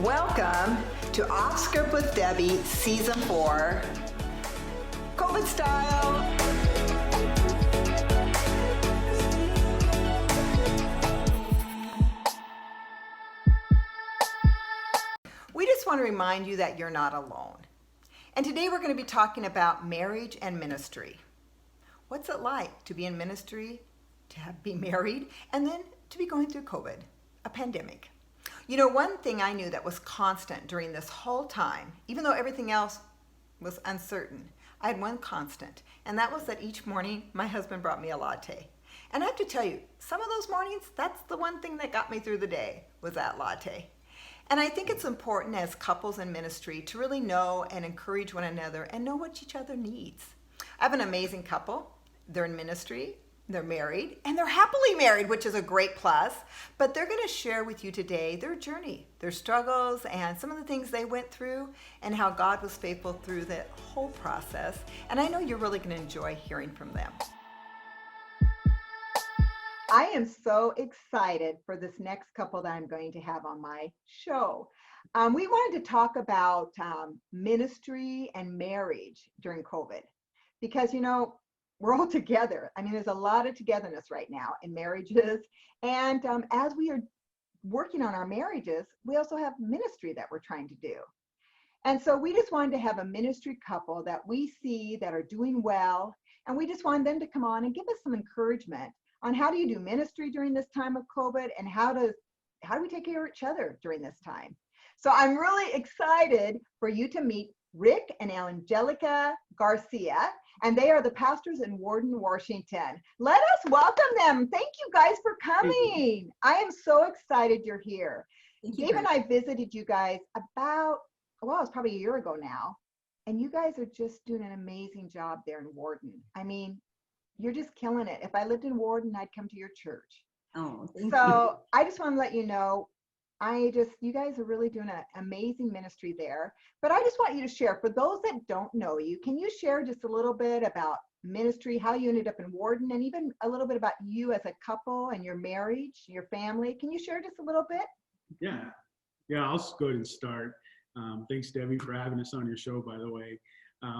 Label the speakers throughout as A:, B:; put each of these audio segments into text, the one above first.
A: Welcome to Off Script with Debbie, Season 4, COVID style. We just want to remind you that you're not alone. And today we're going to be talking about marriage and ministry. What's it like to be in ministry, be married, and then to be going through COVID, a pandemic? You know, one thing I knew that was constant during this whole time, even though everything else was uncertain, I had one constant, and that was that each morning my husband brought me a latte. And I have to tell you, some of those mornings, that's the one thing that got me through the day, was that latte. And I think it's important as couples in ministry to really know and encourage one another and know what each other needs. I have an amazing couple. They're in ministry, they're married, and they're happily married, which is a great plus. But they're going to share with you today their journey, their struggles, and some of the things they went through and how God was faithful through that whole process. And I know you're really going to enjoy hearing from them. I am so excited for this next couple that I'm going to have on my show. We wanted to talk about ministry and marriage during COVID because, you know, we're all together. I mean, there's a lot of togetherness right now in marriages. And as we are working on our marriages, we also have ministry that we're trying to do. And so we just wanted to have a ministry couple that we see that are doing well. And we just wanted them to come on and give us some encouragement on how do you do ministry during this time of COVID and how do we take care of each other during this time. So I'm really excited for you to meet Rick and Angelica Garcia, and they are the pastors in Warden, Washington. Let us welcome them. Thank you guys for coming. I am so excited you're here. Dave and I visited you guys about, well, it's probably a year ago now, and you guys are just doing an amazing job there in Warden. I mean, you're just killing it. If I lived in Warden, I'd come to your church.
B: Oh, thank you.
A: So I just want to let you know, you guys are really doing an amazing ministry there. But I just want you to share, for those that don't know you, can you share just a little bit about ministry, how you ended up in Warden, and even a little bit about you as a couple and your marriage, your family? Can you share just a little bit?
C: Yeah, I'll just go ahead and start. Thanks, Debbie, for having us on your show, by the way.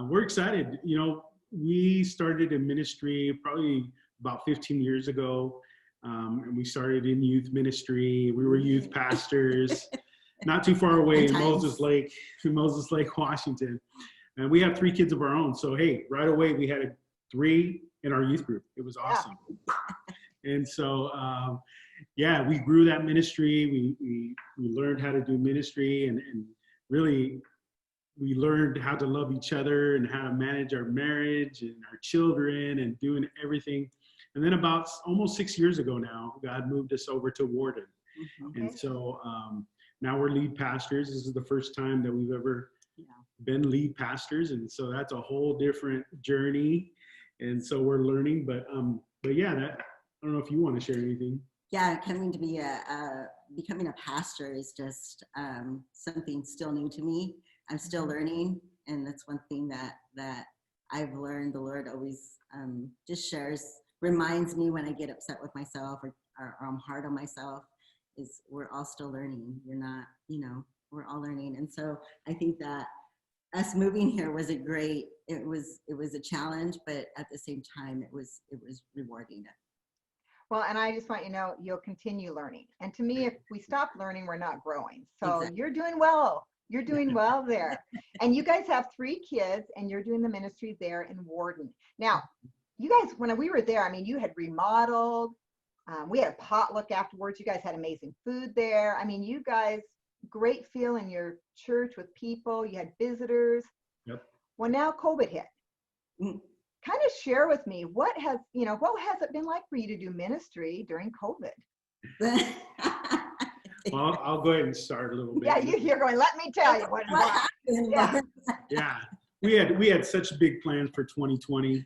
C: We're excited. You know, we started in ministry probably about 15 years ago. And we started in youth ministry. We were youth pastors, not too far away in Moses Lake, Washington. And we have 3 kids of our own. So, hey, right away we had 3 in our youth group. It was awesome. Yeah. And so, we grew that ministry. We learned how to do ministry and really we learned how to love each other and how to manage our marriage and our children and doing everything. And then about almost 6 years ago now, God moved us over to Warden. Mm-hmm. And so now we're lead pastors. This is the first time that we've ever been lead pastors. And so that's a whole different journey. And so we're learning, but yeah, I don't know if you want to share anything.
B: Yeah, coming to be becoming a pastor is just something still new to me. I'm still learning. And that's one thing that I've learned. The Lord always just reminds me when I get upset with myself or I'm hard on myself, is we're all still learning. You're not, we're all learning. And so I think that us moving here was it was a challenge, but at the same time, it was rewarding.
A: Well, and I just want you to know, you'll continue learning. And to me, if we stop learning, we're not growing. So exactly. You're doing well. You're doing well there. And you guys have 3 kids and you're doing the ministry there in Warden. Now, you guys, when we were there, I mean, you had remodeled. We had a potluck afterwards. You guys had amazing food there. I mean, you guys, great feel in your church with people. You had visitors.
C: Yep. Well,
A: now COVID hit. Kind of share with me, what has it been like for you to do ministry during COVID?
C: Well, I'll go ahead and start a little bit.
A: Yeah, you're going, let me tell you what happened.
C: Yeah. We had such big plans for 2020.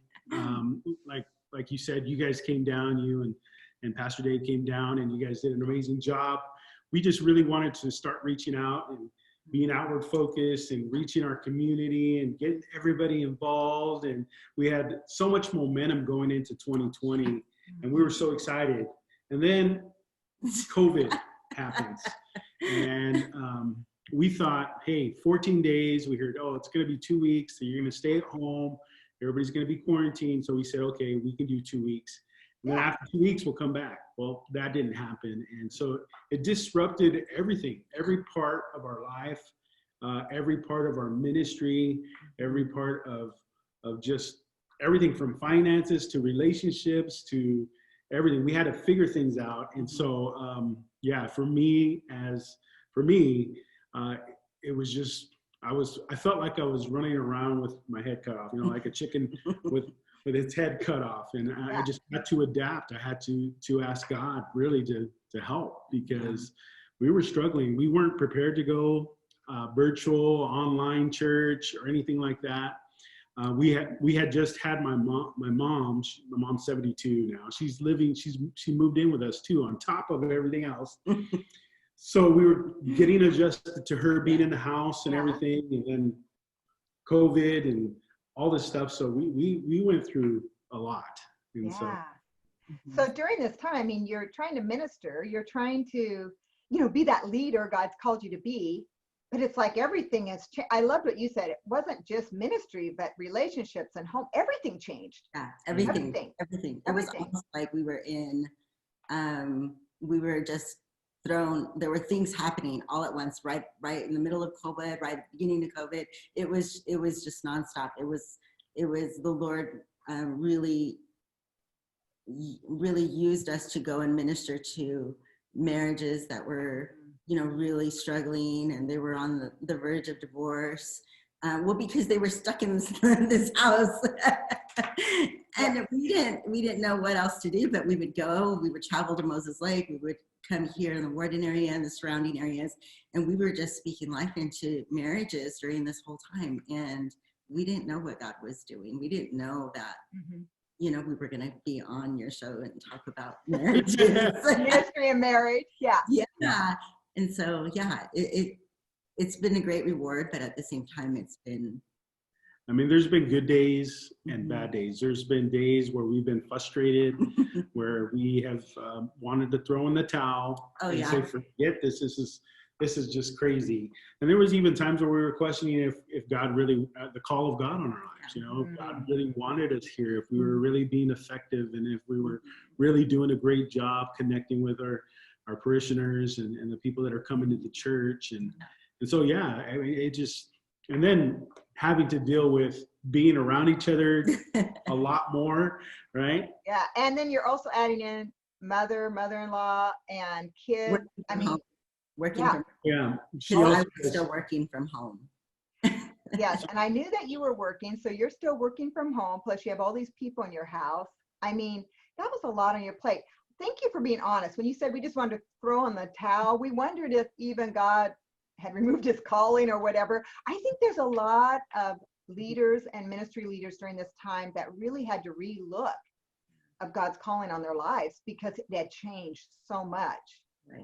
C: Like you said, you guys came down, you and Pastor Dave came down, and you guys did an amazing job. We just really wanted to start reaching out and being outward focused and reaching our community and getting everybody involved. And we had so much momentum going into 2020, and we were so excited. And then COVID happens. And we thought, hey, 14 days. We heard, oh, it's going to be 2 weeks. So you're going to stay at home. Everybody's going to be quarantined. So we said, okay, we can do 2 weeks. And then after 2 weeks, we'll come back. Well, that didn't happen. And so it disrupted everything, every part of our life, every part of our ministry, every part of just everything from finances to relationships to everything. We had to figure things out. And so, yeah, for me, it was just, I felt like I was running around with my head cut off, like a chicken with its head cut off. And I just had to adapt. I had to ask God really to help, because we were struggling. We weren't prepared to go virtual, online church or anything like that. We had just had my mom's 72 now. She moved in with us too, on top of everything else. So we were getting adjusted to her being in the house and everything, and then COVID and all this stuff. So we went through a lot. And
A: so during this time, I mean, you're trying to minister, you're trying to, be that leader God's called you to be, but it's like everything has changed. I loved what you said. It wasn't just ministry, but relationships and home. Everything changed.
B: Yeah, everything. It was almost like we were just thrown. There were things happening all at once, right in the middle of COVID, right at the beginning of COVID. It was just nonstop. It was the Lord really used us to go and minister to marriages that were really struggling, and they were on the verge of divorce. Because they were stuck in this house, and we didn't know what else to do. But we would travel to Moses Lake. We would come here in the Warden area and the surrounding areas, and we were just speaking life into marriages during this whole time. And we didn't know what God was doing. We didn't know that we were going to be on your show and talk about marriages,
A: ministry and marriage.
B: Yeah. And so it's been a great reward, but at the same time,
C: there's been good days and bad days. There's been days where we've been frustrated, where we have wanted to throw in the towel and say, forget this. This is just crazy. And there was even times where we were questioning if God really, the call of God on our lives, if God really wanted us here, if we were really being effective, and if we were really doing a great job connecting with our parishioners and the people that are coming to the church. And so, and then having to deal with being around each other a lot more, right?
A: Yeah, and then you're also adding in mother-in-law, and kids.
B: Working from I was still working from home.
A: Yes, and I knew that you were working, so you're still working from home, plus you have all these people in your house. That was a lot on your plate. Thank you for being honest. When you said we just wanted to throw in the towel, we wondered if even God had removed his calling or whatever. I think there's a lot of leaders and ministry leaders during this time that really had to relook of God's calling on their lives, because it had changed so much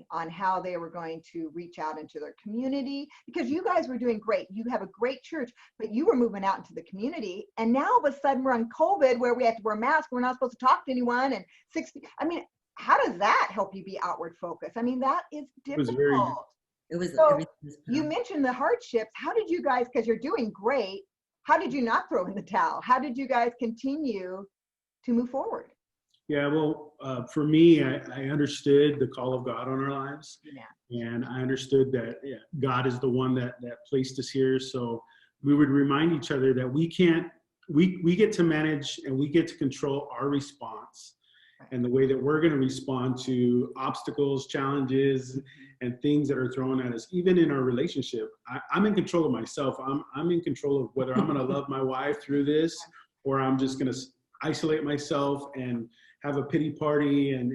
A: on how they were going to reach out into their community. Because you guys were doing great. You have a great church, but you were moving out into the community. And now all of a sudden we're on COVID, where we have to wear masks. We're not supposed to talk to anyone. And how does that help you be outward focused? That is difficult. You mentioned the hardships. How did you guys, because you're doing great, how did you not throw in the towel? How did you guys continue to move forward?
C: Yeah, well, for me, I understood the call of God on our lives. And I understood that God is the one that placed us here. So we would remind each other that we get to manage and we get to control our response and the way that we're going to respond to obstacles, challenges, and things that are thrown at us, even in our relationship. I'm in control of myself. I'm in control of whether I'm going to love my wife through this, or I'm just going to isolate myself and have a pity party and,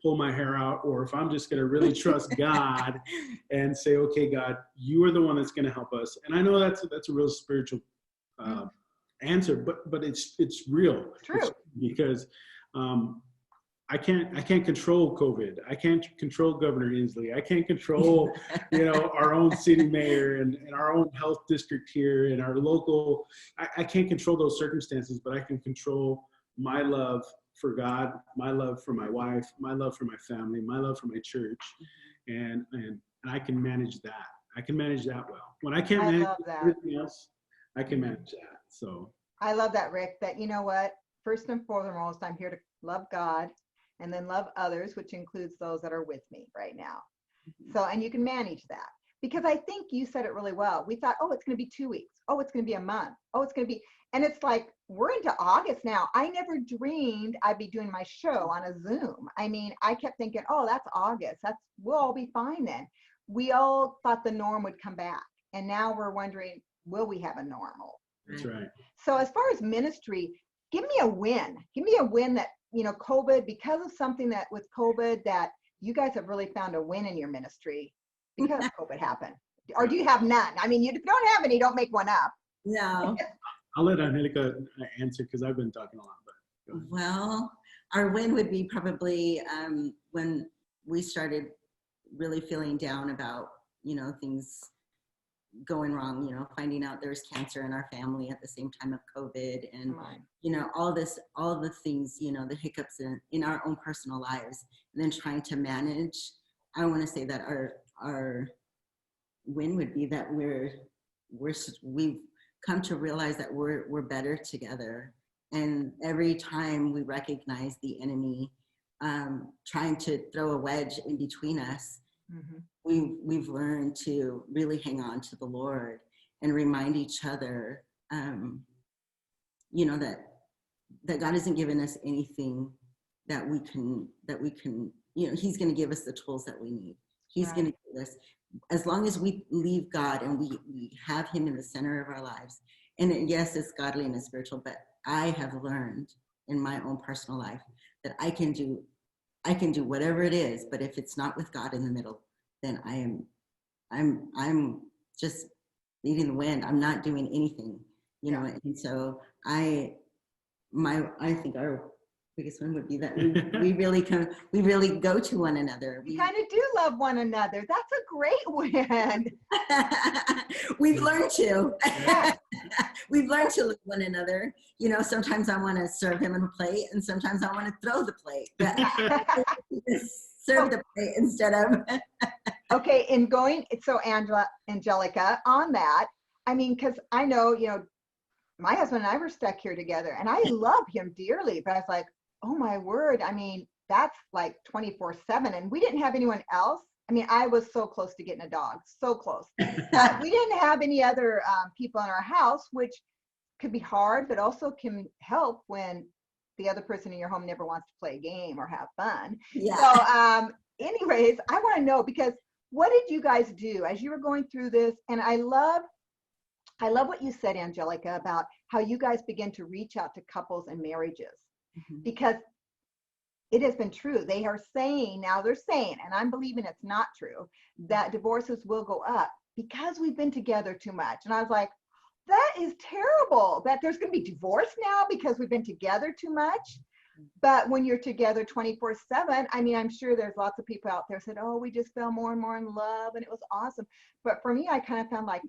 C: pull my hair out, or if I'm just going to really trust God and say, okay, God, you are the one that's going to help us. And I know that's a real spiritual answer, but it's real.
A: True.
C: Because I can't control COVID. I can't control Governor Inslee. I can't control, our own city mayor and our own health district here and our local. I can't control those circumstances, but I can control my love for God, my love for my wife, my love for my family, my love for my church, and I can manage that. I can manage that well. When I can't
A: I
C: manage
A: love that.
C: everything else, I can manage that. So
A: I love that, Rick, that you know what? First and foremost, I'm here to love God and then love others, which includes those that are with me right now. So, and you can manage that because I think you said it really well. We thought, oh, it's going to be 2 weeks. Oh, it's going to be a month. Oh, it's going to be, and it's like, we're into August now. I never dreamed I'd be doing my show on a Zoom. I mean, I kept thinking, oh, that's August. We'll all be fine then. We all thought the norm would come back. And now we're wondering, will we have a normal?
C: that's right.
A: So as far as ministry, give me a win. Give me a win that, COVID, because of something that with COVID that you guys have really found a win in your ministry because COVID happened. Or do you have none? I mean, you don't have any, don't make one up.
B: No.
C: I'll let Angelica answer because I've been talking a lot. But go ahead.
B: Well, our win would be probably when we started really feeling down about, things going wrong, finding out there was cancer in our family at the same time of COVID and, all the things, the hiccups in our own personal lives, and then trying to manage. I want to say that our win would be that we've come to realize that we're better together. And every time we recognize the enemy trying to throw a wedge in between us, we've learned to really hang on to the Lord and remind each other, that God hasn't given us anything that we can, He's going to give us the tools that we need. He's going to give us, as long as we leave God and we have Him in the center of our lives. And yes, it's godly and it's spiritual, but I have learned in my own personal life that I can do whatever it is, but if it's not with God in the middle, then I'm just leading the wind. I'm not doing anything, and so I think our biggest one would be that we really go to one another.
A: We kind of do love one another. That's a great win.
B: We've learned to. We've learned to love one another. Sometimes I want to serve him in a plate, and sometimes I want to throw the plate. Serve the plate instead of.
A: Okay, so Angelica, on that, I mean, because I know, my husband and I were stuck here together, and I love him dearly, but I was like, oh my word, I mean, that's like 24/7, and we didn't have anyone else. I mean, I was so close to getting a dog, so close. But we didn't have any other people in our house, which could be hard, but also can help when the other person in your home never wants to play a game or have fun.
B: Yeah.
A: So anyways, I want to know, because what did you guys do as you were going through this? And I love what you said, Angelica, about how you guys begin to reach out to couples and marriages, because it has been true. They're saying, and I'm believing it's not true, that divorces will go up because we've been together too much. And I was like, that is terrible, that there's going to be divorce now because we've been together too much. But when you're together 24/7, I mean, I'm sure there's lots of people out there said, oh, we just fell more and more in love and it was awesome. But for me, I kind of found like,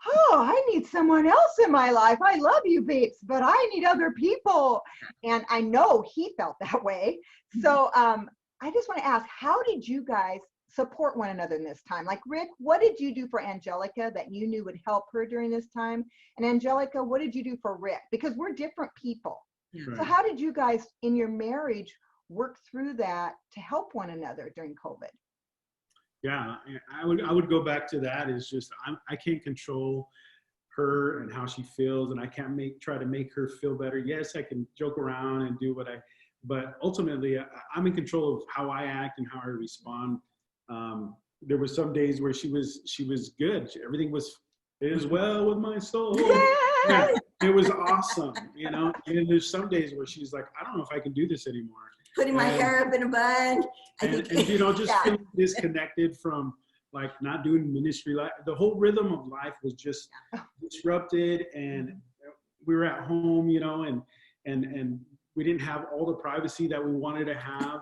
A: oh, I need someone else in my life. I love you, babes, but I need other people. And I know he felt that way. So I just want to ask, how did you guys support one another in this time? Like, Rick, what did you do for Angelica that you knew would help her during this time? And Angelica, what did you do for Rick? Because we're different people.
C: Right.
A: So how did you guys in your marriage work through that to help one another during COVID?
C: Yeah, I would go back to that. Is just I can't control her and how she feels, and I can't try to make her feel better. Yes, I can joke around and do but ultimately I'm in control of how I act and how I respond. There were some days where she was good. Everything was, it is well with my soul. Yeah, it was awesome, And there's some days where she's like, I don't know if I can do this anymore.
B: Putting my hair up in a bun.
C: Just feeling disconnected from like not doing ministry. Like the whole rhythm of life was just disrupted, and we were at home, and we didn't have all the privacy that we wanted to have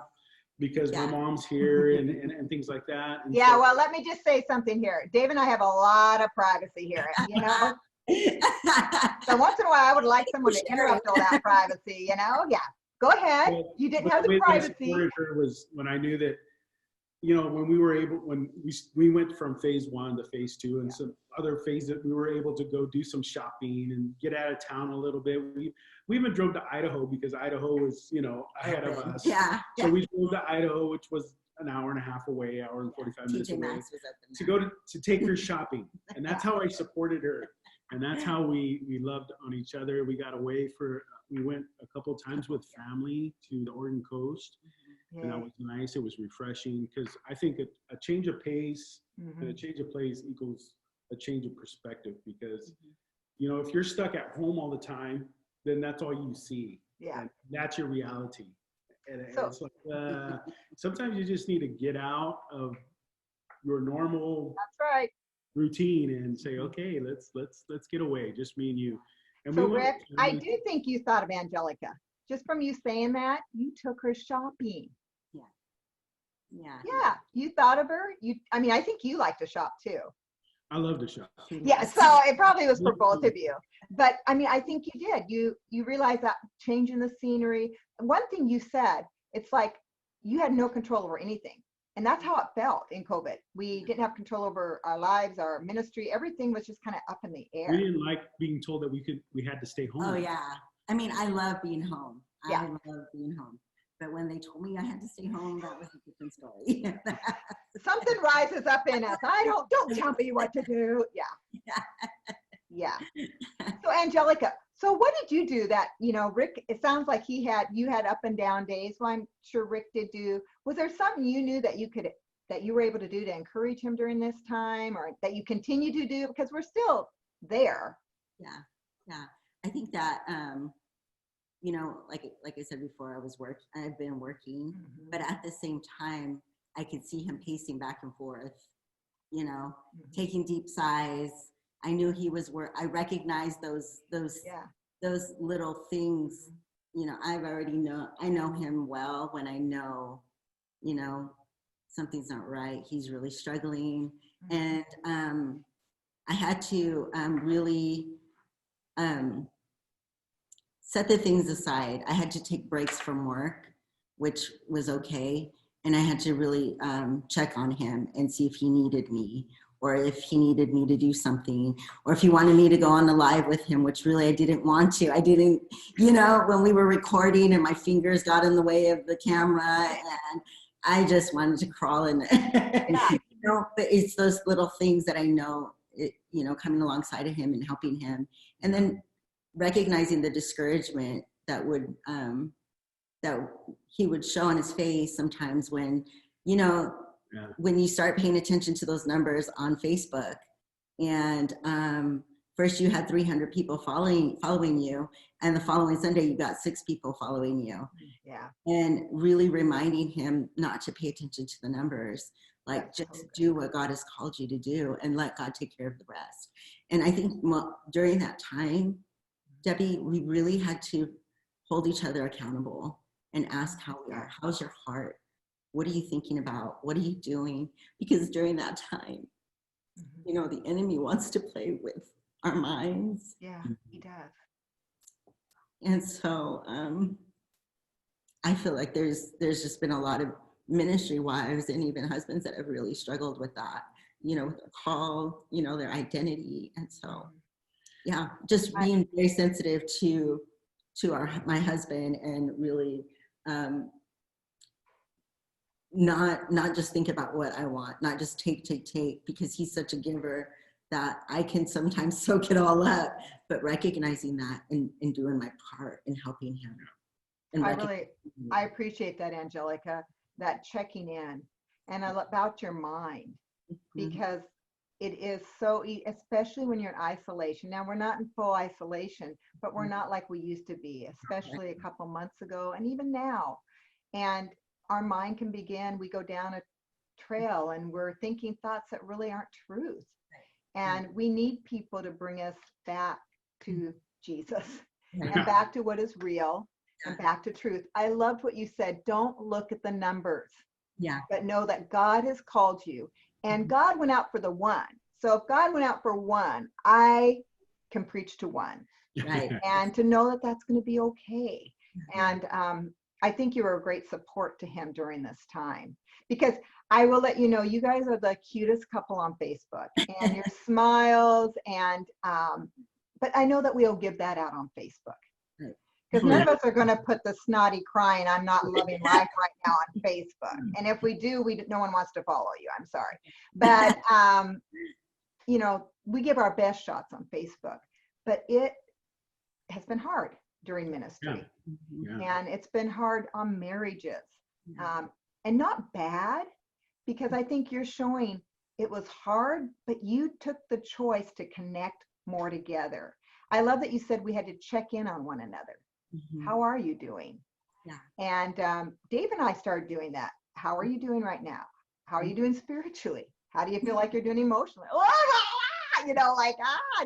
C: because my mom's here and things like that. And
A: yeah, well, let me just say something here. Dave and I have a lot of privacy here, So once in a while, I would like someone to interrupt all that privacy, Yeah, go ahead. You didn't have the privacy.
C: The way that I supported her was when I knew that when we went from phase 1 to phase 2 and some other phase that we were able to go do some shopping and get out of town a little bit. We even drove to Idaho because Idaho was, ahead of us.
B: Yeah.
C: So we drove to Idaho, which was an hour and a half away, hour and 45 minutes
B: TJ
C: away,
B: Maxx was open
C: to go to take her shopping. And that's how I supported her. And that's how we loved on each other. We got away we went a couple times with family to the Oregon coast. And that was nice. It was refreshing because I think a change of pace and a change of place equals a change of perspective because, if you're stuck at home all the time, then that's all you see.
A: Yeah.
C: And that's your reality. And
A: So,
C: it's like, sometimes you just need to get out of your normal
A: that's right.
C: routine and say, okay, let's get away, just me and you. And
A: So
C: we went,
A: Rick, I do think you thought of Angelica. Just from you saying that, you took her shopping. Yeah, you thought of her. I think you like to shop too.
C: I love to shop.
A: Yeah, so it probably was for both of you. But I think you did. You realized that changing the scenery. One thing you said, it's like you had no control over anything. And that's how it felt in COVID. We didn't have control over our lives, our ministry. Everything was just kind of up in the air.
C: We didn't like being told that we had to stay home.
B: Oh yeah. I love being home.
A: Yeah.
B: I love being home. But when they told me I had to stay home, that was a different story.
A: Something rises up in us. Don't tell me what to do. Yeah. So Angelica, so what did you do that, Rick, it sounds like you had up and down days. Well, I'm sure Rick did do. Was there something you knew that you were able to do to encourage him during this time, or that you continue to do? Because we're still there.
B: Yeah. I think that, like I said before, I've been working, but at the same time, I could see him pacing back and forth, taking deep sighs. I knew he was I recognized those little things. I know him well when I know, something's not right. He's really struggling. And I had to really set the things aside. I had to take breaks from work, which was okay. And I had to really check on him and see if he needed me, or if he needed me to do something, or if he wanted me to go on the live with him, which really I didn't want to. I didn't, when we were recording and my fingers got in the way of the camera and I just wanted to crawl in. But it's those little things that I know, coming alongside of him and helping him. And then recognizing the discouragement that he would show on his face sometimes when, when you start paying attention to those numbers on Facebook, and first you had 300 people following you, and the following Sunday you got 6 people following you. And really reminding him not to pay attention to the numbers, like just do what God has called you to do and let God take care of the rest. And I think during that time, Debbie, we really had to hold each other accountable and ask how we are. How's your heart? What are you thinking about? What are you doing? Because during that time, the enemy wants to play with our minds.
A: Yeah, he does.
B: And so I feel like there's just been a lot of ministry wives and even husbands that have really struggled with that, with their call, their identity. And so, just being very sensitive to my husband, and really not just think about what I want, not just take, because he's such a giver that I can sometimes soak it all up, but recognizing that and doing my part in helping him. And
A: I appreciate that, Angelica, that checking in and about your mind, because it is so, especially when you're in isolation. Now, we're not in full isolation, but we're not like we used to be, especially a couple months ago, and even now. And our mind can we go down a trail and we're thinking thoughts that really aren't truth. And we need people to bring us back to Jesus and back to what is real and back to truth. I loved what you said. Don't look at the numbers, but know that God has called you. And God went out for the one. So if God went out for one, I can preach to one.
B: Right.
A: And to know that that's going to be okay. And I think you were a great support to him during this time, because I will let you know, you guys are the cutest couple on Facebook, and your smiles, and but I know that we'll give that out on Facebook,
B: Right.
A: because none of us are going to put the snotty crying, I'm not loving life right now on Facebook. And if we do, no one wants to follow you. I'm sorry. But, you know, we give our best shots on Facebook, but it has been hard during ministry.
C: Yeah.
A: And it's been hard on marriages.
B: Yeah.
A: And not bad, because I think you're showing it was hard, but you took the choice to connect more together. I love that you said we had to check in on one another. How are you doing?
B: Yeah.
A: And Dave and I started doing that. How are you doing right now? How are you doing spiritually? How do you feel like you're doing emotionally? You know, like,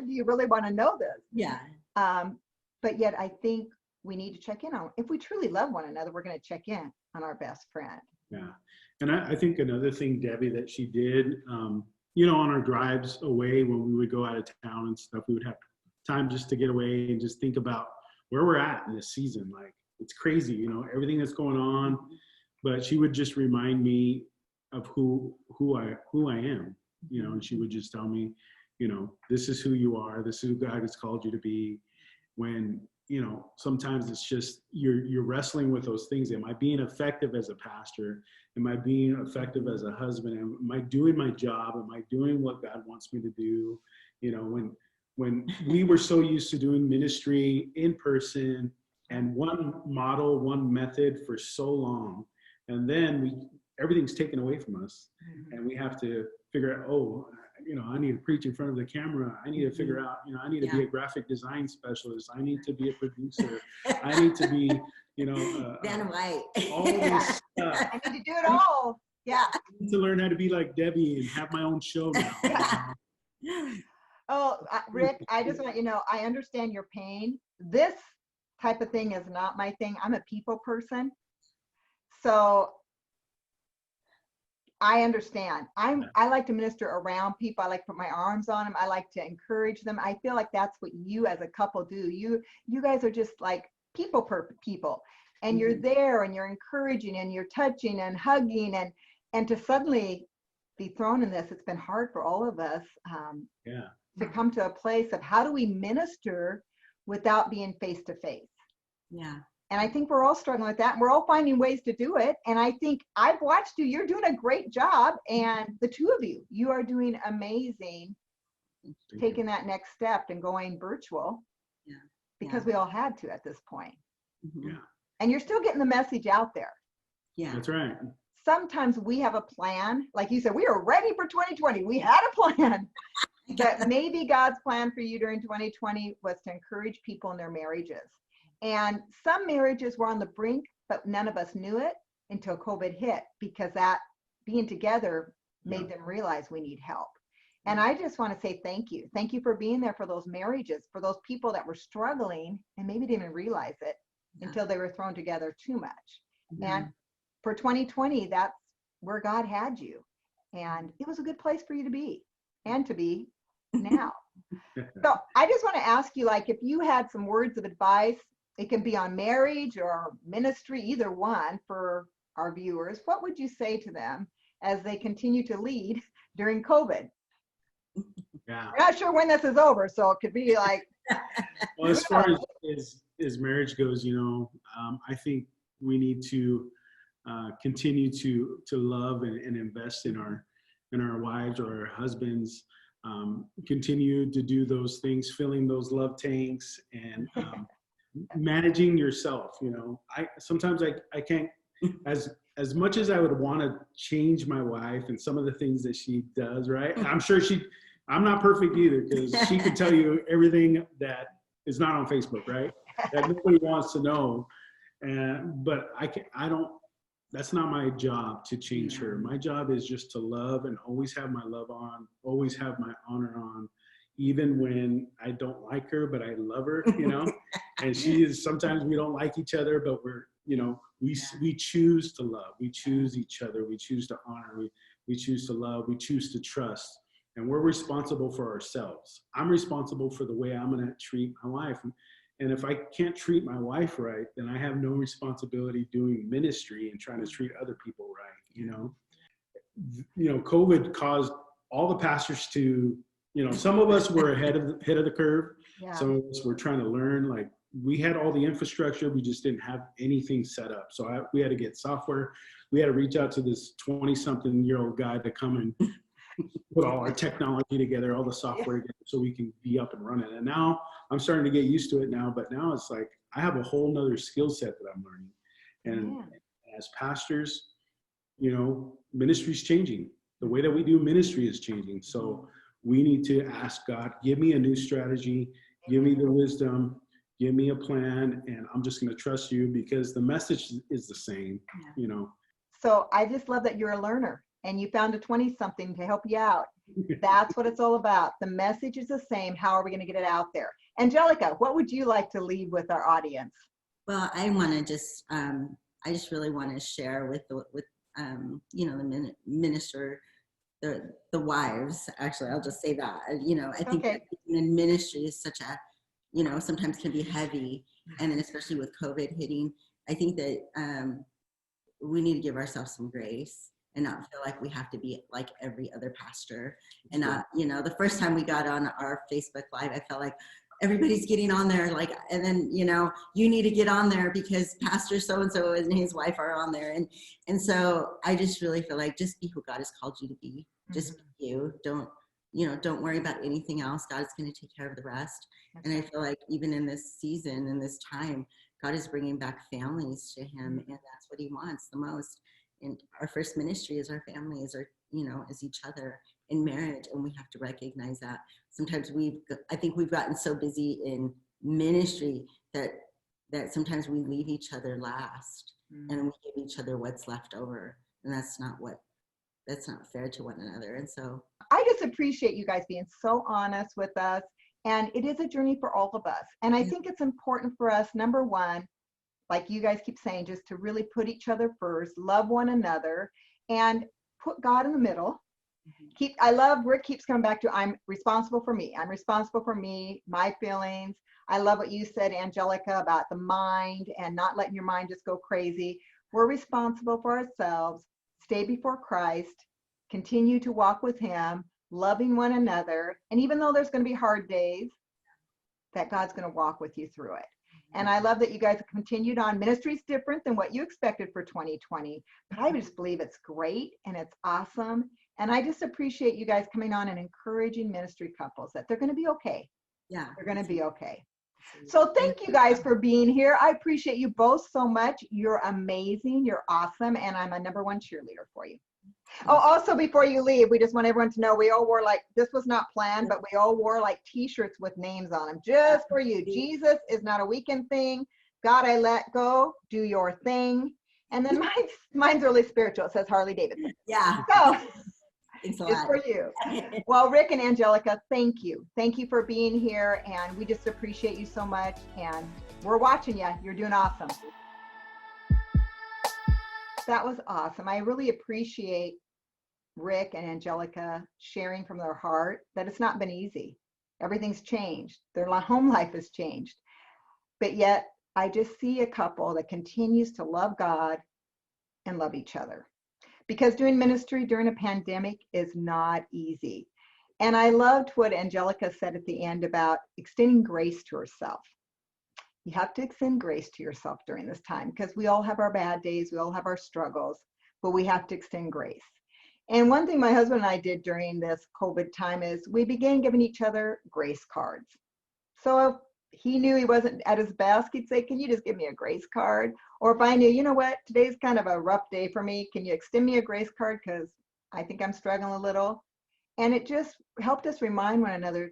A: do you really want to know this?
B: Yeah.
A: But yet I think we need to check in on, if we truly love one another, we're going to check in on our best friend.
C: Yeah. And I think another thing, Debbie, that she did, you know, on our drives away when we would go out of town and stuff, we would have time just to get away and just think about where we're at in this season. Like, it's crazy, you know, everything that's going on. But she would just remind me of who I am, you know, and she would just tell me, you know, this is who you are. This is who God has called you to be. When, you know, sometimes it's just you're wrestling with those things. Am I being effective as a pastor? Am I being effective as a husband? Am I doing my job? Am I doing what God wants me to do? You know, when we were so used to doing ministry in person and one model, one method for so long, and then everything's taken away from us, and we have to figure out, oh, you know, I need to preach in front of the camera. I need to figure out, you know, I need to be a graphic design specialist. I need to be a producer. I need to be, you know,
B: Van White.
C: all this stuff.
A: I need to do it all. Yeah.
C: I need to learn how to be like Debbie and have my own show now.
A: Oh, Rick, I just want you to know, I understand your pain. This type of thing is not my thing. I'm a people person. So I understand. I like to minister around people. I like to put my arms on them. I like to encourage them. I feel like that's what you as a couple do. You guys are just like people, and you're there and you're encouraging and you're touching and hugging, and to suddenly be thrown in this, it's been hard for all of us to come to a place of how do we minister without being face to face.
B: Yeah.
A: And I think we're all struggling with that, and we're all finding ways to do it. And I think I've watched you. You're doing a great job. And the two of you are doing amazing, taking that next step and going virtual.
B: Yeah.
A: Because we all had to at this point.
C: Yeah.
A: And you're still getting the message out there.
B: Yeah.
C: That's right.
A: Sometimes we have a plan. Like you said, we are ready for 2020. We had a plan. But maybe God's plan for you during 2020 was to encourage people in their marriages. And some marriages were on the brink, but none of us knew it until COVID hit, because that being together made them realize we need help. And I just want to say thank you. Thank you for being there for those marriages, for those people that were struggling and maybe didn't even realize it until they were thrown together too much. And for 2020, that's where God had you. And it was a good place for you to be and to be now. So I just want to ask you, like, if you had some words of advice, it can be on marriage or ministry, either one, for our viewers, what would you say to them as they continue to lead during COVID?
C: Yeah.
A: We're not sure when this is over, so it could be like.
C: Well, as far as marriage goes, you know, I think we need to continue to love and invest in our wives or our husbands. Continue to do those things, filling those love tanks, and managing yourself. You know, sometimes I can't, as much as I would want to change my wife and some of the things that she does, right? I'm sure I'm not perfect either, because she can tell you everything that is not on Facebook, right? That nobody wants to know. But I don't, that's not my job to change her. My job is just to love and always have my love on, always have my honor on, even when I don't like her, but I love her, you know? And sometimes we don't like each other, but we're, you know, we choose to love. We choose each other. We choose to honor. We choose to love. We choose to trust. And we're responsible for ourselves. I'm responsible for the way I'm going to treat my wife. And if I can't treat my wife right, then I have no responsibility doing ministry and trying to treat other people right. COVID caused all the pastors to, some of us were ahead of the curve.
A: Yeah.
C: Some of us were trying to learn. Like, we had all the infrastructure, we just didn't have anything set up. So we had to get software. We had to reach out to this 20-something-year-old guy to come and put all our technology together, all the software together, so we can be up and running. And now I'm starting to get used to it now, but now it's like I have a whole nother skill set that I'm learning. And as pastors, ministry's changing. The way that we do ministry is changing. So we need to ask God, give me a new strategy, give me the wisdom, give me a plan, and I'm just going to trust you, because the message is the same,
A: So I just love that you're a learner and you found a 20-something to help you out. That's what it's all about. The message is the same. How are we going to get it out there? Angelica, what would you like to leave with our audience?
B: Well, I want to just, I just really want to share with the minister, the wives, actually, I'll just say that, I think that in ministry is such a, sometimes can be heavy. And then especially with COVID hitting, I think that we need to give ourselves some grace and not feel like we have to be like every other pastor. And not, the first time we got on our Facebook Live, I felt like everybody's getting on there, like, and then, you need to get on there because Pastor so-and-so and his wife are on there. And so I just really feel like just be who God has called you to be. Just be you. Don't worry about anything else. God is going to take care of the rest. And I feel like even in this season, in this time, God is bringing back families to him, and that's what he wants the most. And our first ministry is our families, or, is each other in marriage. And we have to recognize that. Sometimes I think we've gotten so busy in ministry that sometimes we leave each other last, and we give each other what's left over. And that's not fair to one another. And so
A: I just appreciate you guys being so honest with us. And it is a journey for all of us. And I think it's important for us, number one, like you guys keep saying, just to really put each other first, love one another, and put God in the middle. I love Rick keeps coming back to, I'm responsible for me. I'm responsible for me, my feelings. I love what you said, Angelica, about the mind and not letting your mind just go crazy. We're responsible for ourselves. Stay before Christ, continue to walk with him, loving one another. And even though there's going to be hard days, that God's going to walk with you through it. And I love that you guys have continued on. Ministry's different than what you expected for 2020, but I just believe it's great and it's awesome. And I just appreciate you guys coming on and encouraging ministry couples that they're going to be okay.
B: Yeah.
A: They're going to be okay. So thank you guys for being here. I appreciate you both so much. You're amazing. You're awesome. And I'm a #1 cheerleader for you. Oh, also before you leave, we just want everyone to know we all wore, like, this was not planned, but we all wore like t-shirts with names on them just for you. Jesus is not a weekend thing. God, I let go. Do your thing. And then mine's really spiritual. It says Harley Davidson.
B: Yeah.
A: So
B: it's
A: for you. Well, Rick and Angelica, thank you. Thank you for being here. And we just appreciate you so much. And we're watching you. You're doing awesome. That was awesome. I really appreciate Rick and Angelica sharing from their heart that it's not been easy. Everything's changed. Their home life has changed. But yet I just see a couple that continues to love God and love each other. Because doing ministry during a pandemic is not easy. And I loved what Angelica said at the end about extending grace to herself. You have to extend grace to yourself during this time, because we all have our bad days, we all have our struggles, but we have to extend grace. And one thing my husband and I did during this COVID time is we began giving each other grace cards. So if he knew he wasn't at his best, he'd say, can you just give me a grace card? Or if I knew, you know what, today's kind of a rough day for me, can you extend me a grace card because I think I'm struggling a little? And it just helped us remind one another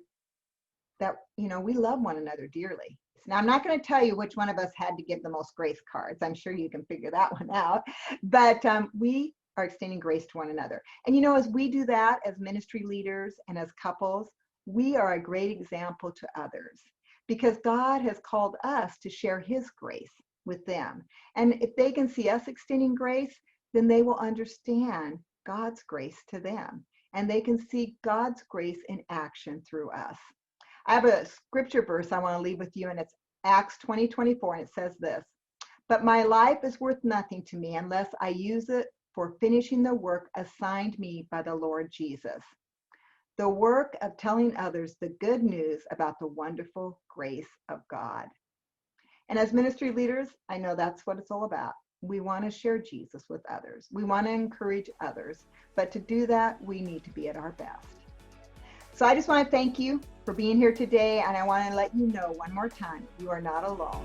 A: that, we love one another dearly. Now, I'm not going to tell you which one of us had to give the most grace cards. I'm sure you can figure that one out. But we are extending grace to one another. And as we do that as ministry leaders and as couples, we are a great example to others, because God has called us to share his grace with them. And if they can see us extending grace, then they will understand God's grace to them. And they can see God's grace in action through us. I have a scripture verse I want to leave with you, and it's Acts 20:24, and it says this: "But my life is worth nothing to me unless I use it for finishing the work assigned me by the Lord Jesus. The work of telling others the good news about the wonderful grace of God." And as ministry leaders, I know that's what it's all about. We want to share Jesus with others. We want to encourage others. But to do that, we need to be at our best. So I just want to thank you for being here today. And I want to let you know one more time, you are not alone.